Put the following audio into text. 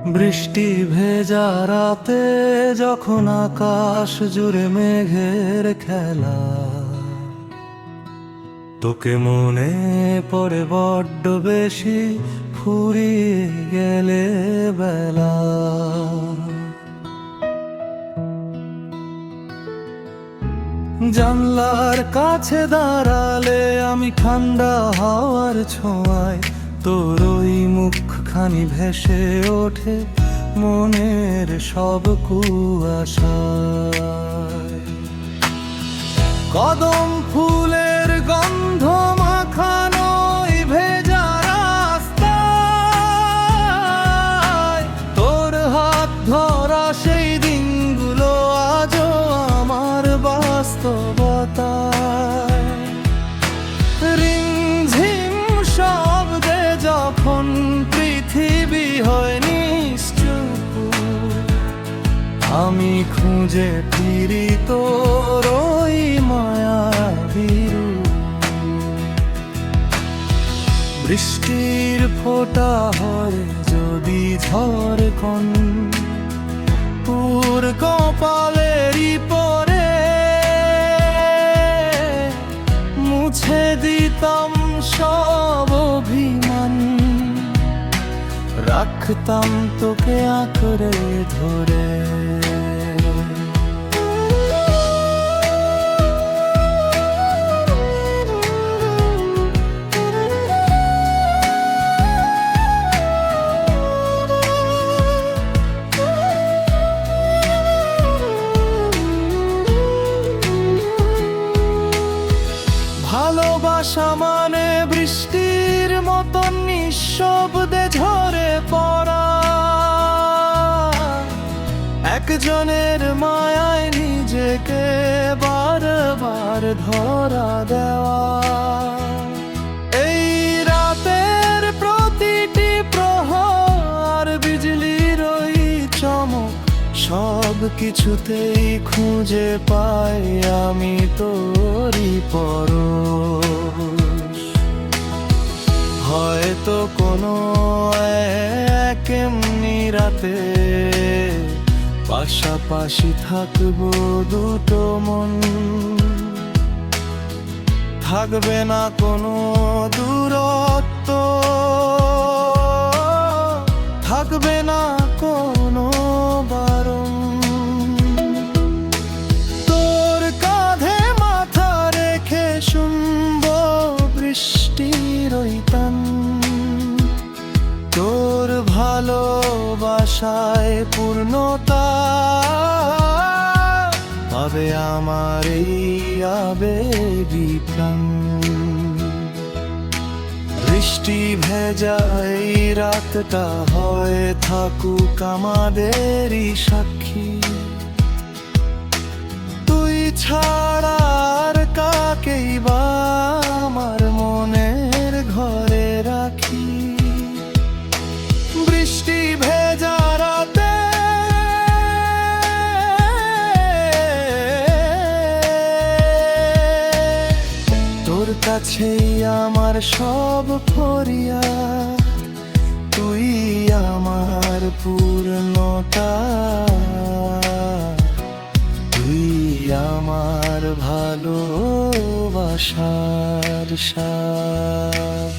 বৃষ্টি ভেজা রাতে যখন আকাশ জুড়ে মেঘের খেলা, তোকে মনে পড়ে বড্ড বেশি, ফুরিয়ে গেলে বেলা। জানলার কাছে দাঁড়ালে আমি ঠান্ডা হাওয়ার ছোঁয়ায়, তোর ওই মুখখানি ভেসে ওঠে মনের সব কুয়াশায়। কদম ফুলের গন্ধ মাখানো এই ভেজা রাস্তায়, তোর হাত ধরা সেই দিনগুলো আজও আমার বাস্তবতায়। রিমঝিম শব্দে যখন পৃথিবী হয় নিশ্চুপ, আমি খুঁজে ফিরি তোর ওই মায়াবী রূপ। বৃষ্টির ফোঁটা হয় যদি ঝড় কোন পুর কপালেরই পরে, মুছে দিতাম সব অভিমান, রাখতাম তোকে আঁকড়ে ধরে। ভালোবাসা মানে বৃষ্টির মতন নিঃশব্দে ঝরে পড়া, একজনের মায়ায় নিজেকে বারবার ধরা দেওয়া। এই রাতের প্রতিটি প্রহর, বিজলির ওই চমক, সব কিছুতেই খুঁজে পাই আমি তোরই পরশ। হয়তো কোনো এক এমনি রাতে পাশাপাশি থাকবো দুটো মন, থাকবে না কোনো দূরত্ব, থাকবে না কোনো বারণ। তোর কাঁধে মাথা রেখে শুনবো বৃষ্টির ওই টান, তোর ভালোবাসায় পূর্ণতা পাবে আমার এই আবেগী প্রাণ। বৃষ্টি ভেজা এই রাতটা হয়ে থাকুক আমাদেরই সাক্ষী, তুই ছাড়া আর কাকেই বা আমার মনের ঘরে রাখি। বৃষ্টি ভেজা রাতে তোর কাছেই আমার সব ফরিয়াদ, তুই আমার পূর্ণতা, তুই আমার ভালোবাসার স্বাদ।